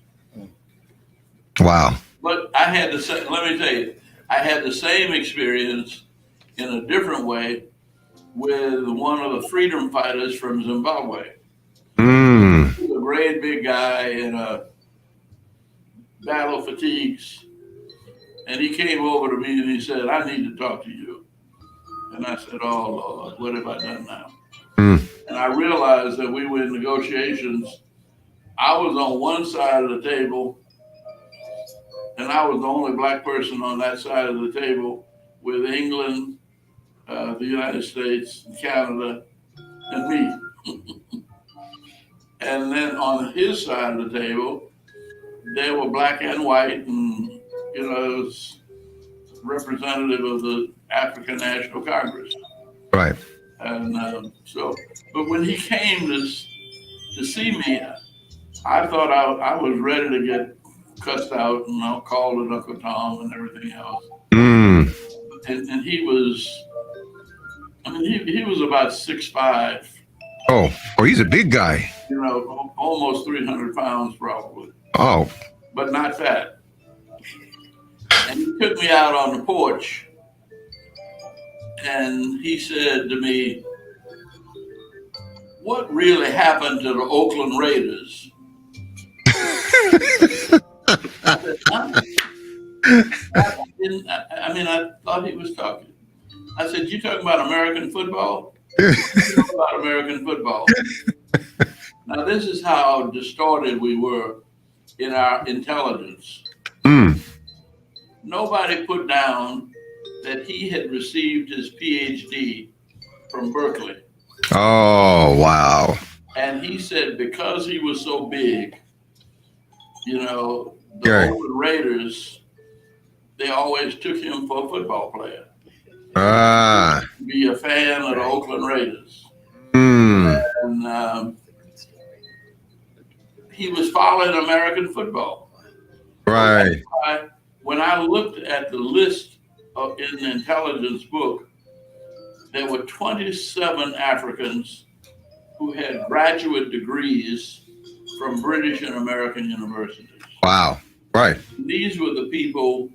Wow. But I had the same, let me tell you, I had the same experience in a different way with one of the freedom fighters from Zimbabwe. He was a great big guy in battle fatigues. And he came over to me and he said, I need to talk to you. And I said, oh, Lord, what have I done now? And I realized that we were in negotiations. I was on one side of the table, and I was the only black person on that side of the table with England, the United States, Canada, and me. And then on his side of the table, they were black and white, and you know, it was representative of the African National Congress. Right. And so, but when he came to see me, I thought I was ready to get cussed out and called an Uncle Tom and everything else. And he was, I mean, he was about 6'5". Oh, he's a big guy. You know, almost 300 pounds probably. Oh. But not fat. And he took me out on the porch and he said to me, what really happened to the Oakland Raiders? I said, huh? I thought he was talking. I said, you talking about American football? Talking about American football. Now, this is how distorted we were in our intelligence. Nobody put down that he had received his PhD from Berkeley. Oh, wow. And he said because he was so big, you know, the Oakland Raiders, they always took him for a football player. Be a fan of the Oakland Raiders. And he was following American football. Right. When I looked at the list in the intelligence book, there were 27 Africans who had graduate degrees from British and American universities. Wow. Right. These were the people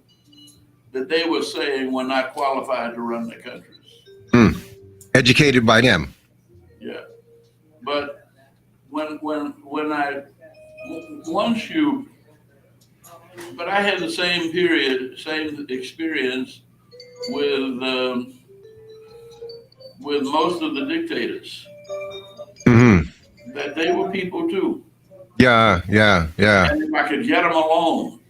that they were saying were not qualified to run their countries. Educated by them. Yeah. But but I had the same experience with with most of the dictators, that they were people too. Yeah. And if I could get them alone,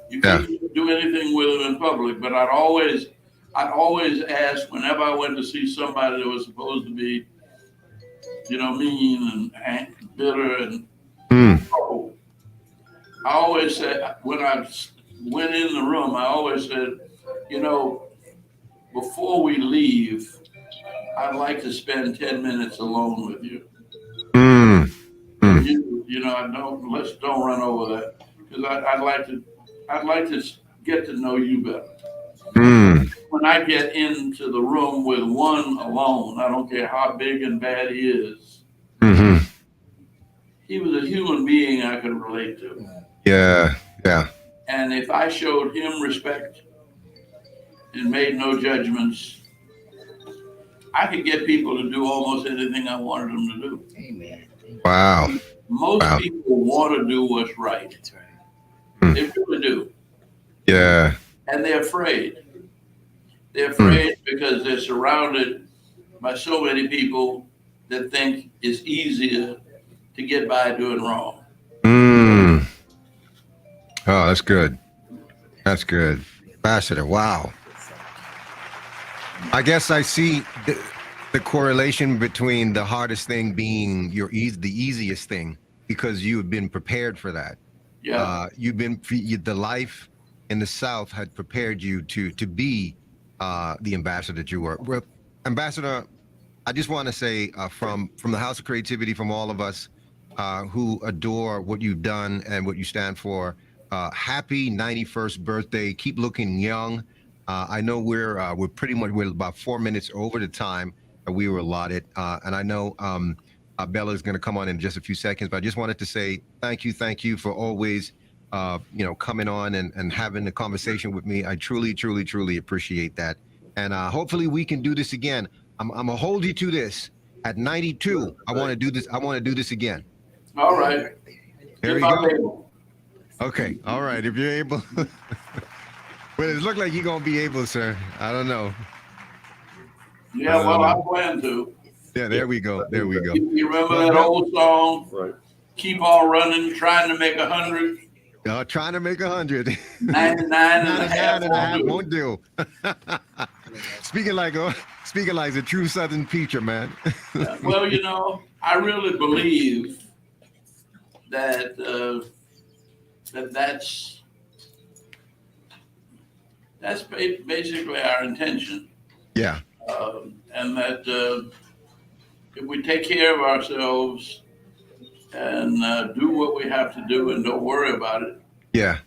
you couldn't do anything with them in public. But I'd always ask whenever I went to see somebody that was supposed to be, mean and bitter and cold. I always said, when I went in the room, I always said, before we leave, I'd like to spend 10 minutes alone with you. Let's don't run over that, because I'd like to get to know you better. When I get into the room with one alone, I don't care how big and bad he is. He was a human being I could relate to. Yeah. And if I showed him respect and made no judgments, I could get people to do almost anything I wanted them to do. Amen. Wow. Most people want to do what's right. That's right. They really do. Yeah. And they're afraid. They're afraid because they're surrounded by so many people that think it's easier to get by doing wrong. Oh, that's good. That's good. Ambassador, wow. I guess I see the correlation between the hardest thing being the easiest thing, because you have been prepared for that. Yeah. The life in the South had prepared you to be the ambassador that you were. Well, Ambassador, I just want to say from the House of Creativity, from all of us who adore what you've done and what you stand for, happy 91st birthday. Keep looking young. I know we're about 4 minutes over the time that we were allotted, and I know Bella is going to come on in just a few seconds, but I just wanted to say thank you for always coming on and having a conversation with me. I truly appreciate that, and hopefully we can do this again. I'm gonna hold you to this. At 92, I want to do this. I want to do this again. All right. There you go. Okay. All right. If you're able. Well, it looks like you're going to be able, sir. I don't know. Yeah, well, I plan to. Yeah, there we go. There we go. You remember that old song? Right. Keep on running, trying to make 100. Trying to make 100. 99 and a half won't do. Speaking like a true Southern preacher, man. Well, I really believe that that's basically our intention. Yeah. And that if we take care of ourselves and do what we have to do and don't worry about it. Yeah.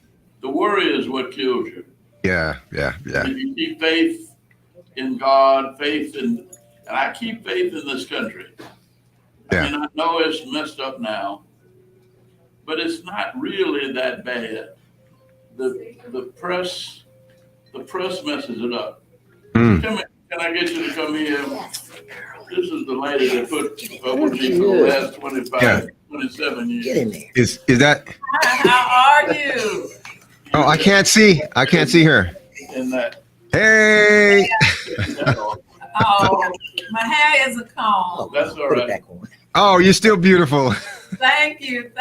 The worry is what kills you. Yeah. If you keep faith in God, and I keep faith in this country. Yeah. I mean, I know it's messed up now, but it's not really that bad. The press messes it up. Can I get you to come here? This is the lady that put with me for the last 27 years. Get in there. Is that? How are you? Oh, I can't see her. In that. Hey. Oh, my hair is a comb. That's all Put it right. back on. Oh, you're still beautiful. Thank you.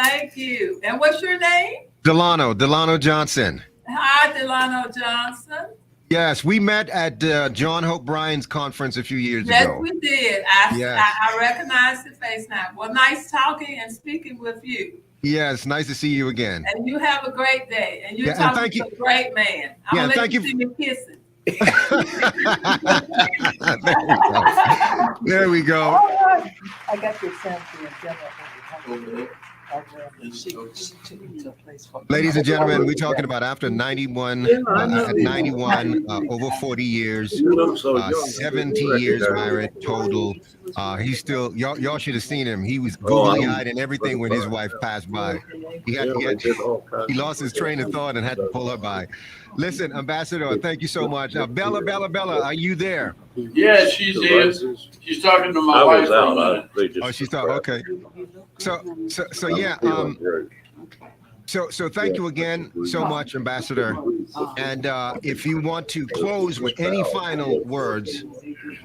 And what's your name? Delano Johnson. Hi, Delano Johnson. Yes, we met at John Hope Bryan's conference a few years Yes, ago. we did. I recognize your face now. Well, nice talking and speaking with you. Yes, nice to see you again. And you have a great day. And you're Yeah, and talking thank to you. a great man. I'm Yeah, gonna let thank you you. see me kissing. There we go. I got your sample and Gemma Over there. she took me to a place for Ladies and gentlemen, we're talking about after 91, at 91, over 40 years, 70 years married total. He's still, y'all should have seen him. He was googly-eyed and everything when his wife passed by. He lost his train of thought and had to pull her by. Listen, Ambassador, thank you so much. Bella, are you there? Yeah, she's here. She's talking to my wife. Oh, she's talking. Okay. So yeah. So thank you again so much, Ambassador. And if you want to close with any final words,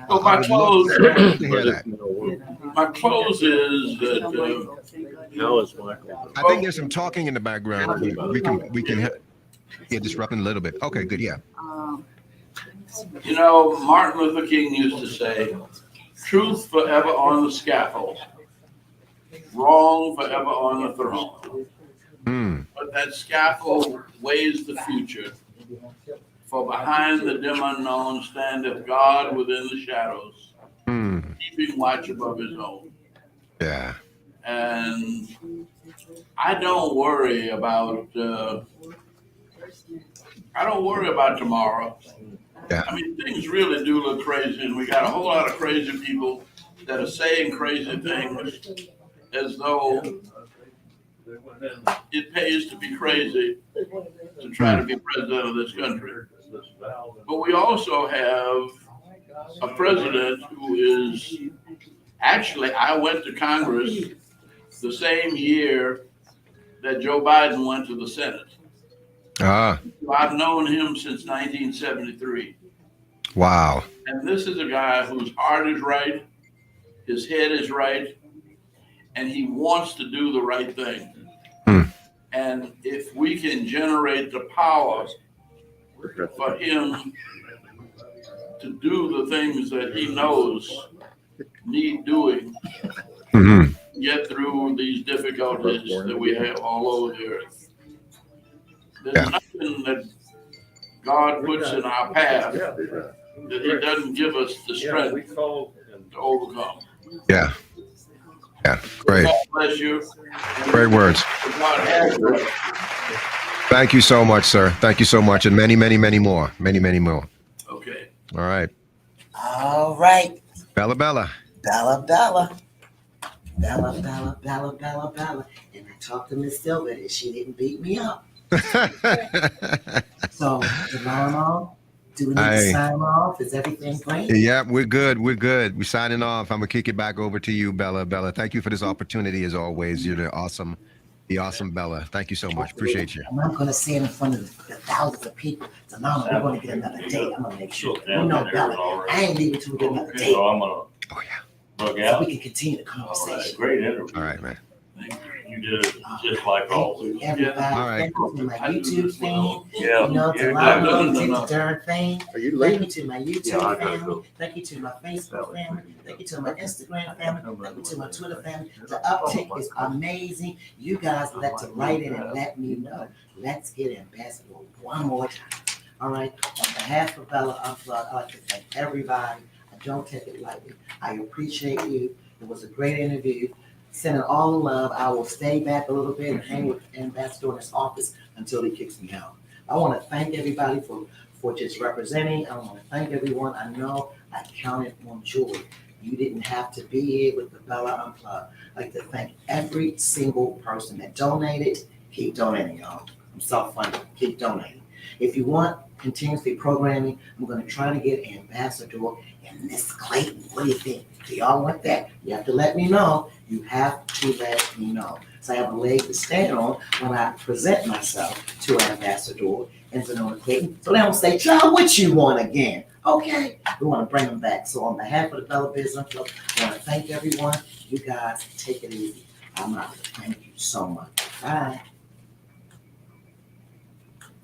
So my close, to hear that. my close is that I think there's some talking in the background. We can get disrupting a little bit. Okay, good. Yeah. you know, Martin Luther King used to say, "Truth forever on the scaffold, wrong forever on the throne." But that scaffold weighs the future. For behind the dim unknown standeth God within the shadows, keeping watch above his own. Yeah. And I don't worry about tomorrow. Yeah. I mean, things really do look crazy, and we got a whole lot of crazy people that are saying crazy things as though it pays to be crazy to try to be president of this country. But we also have a president who is actually, I went to Congress the same year that Joe Biden went to the Senate. I've known him since 1973. Wow. And this is a guy whose heart is right, his head is right, and he wants to do the right thing. And if we can generate the power for him to do the things that he knows need doing, get through these difficulties that we have all over the earth. There's nothing that God puts in our path that he doesn't give us the strength to overcome. Yeah. Yeah. Great. God bless you. Great words. Thank you so much, sir. Thank you so much. And many, many, many more. Many, many more. Okay. All right. All right. Bella Bella. Bella Bella. Bella Bella Bella Bella Bella. And I talked to Miss Silva and she didn't beat me up. So, tomorrow, do we need to sign off? Is everything great? Yeah, we're good. We're good. We're signing off. I'm gonna kick it back over to you, Bella. Bella, thank you for this opportunity as always. You're the awesome Bella. Thank you so much. Appreciate you. And I'm gonna say it in front of the thousands of people. Tomorrow we're gonna get another date. I'm gonna make sure. You know, Bella, I ain't leaving till we get another date. Oh yeah. So we can continue the conversation. Great interview. All right, man. You did it just like always. Everybody, All right. thank you to my YouTube fame. Yeah. You know, to Yeah, Lala, no. to Darren fame. Are you Thank you to my YouTube Yeah, I gotta family. go. Thank you to my Facebook family. Thank you to my Instagram family. Thank you to my Twitter family. The uptick is amazing. You guys let to write it and let me know. Let's get Ambassador one more time. All right. On behalf of Bella Unplugged, I'd like to thank everybody. I don't take it lightly. I appreciate you. It was a great interview. Sending all the love. I will stay back a little bit and hang with Ambassador in his office until he kicks me out. I want to thank everybody for just representing. I want to thank everyone. I know I counted on joy. You didn't have to be here with the Bella Unplugged. I'd like to thank every single person that donated. Keep donating, y'all. I'm self-funded. Keep donating. If you want continuously programming, I'm going to try to get Ambassador and Miss Clayton. What do you think? Do y'all want that? You have to let me know. You have to let me know. So I have a leg to stand on when I present myself to Ambassador and Zanona Clayton. So they don't say, "Child, what you want again?" Okay, we want to bring them back. So on behalf of the Bella Business Club, I want to thank everyone. You guys take it easy. I'm out. Thank you so much. Bye.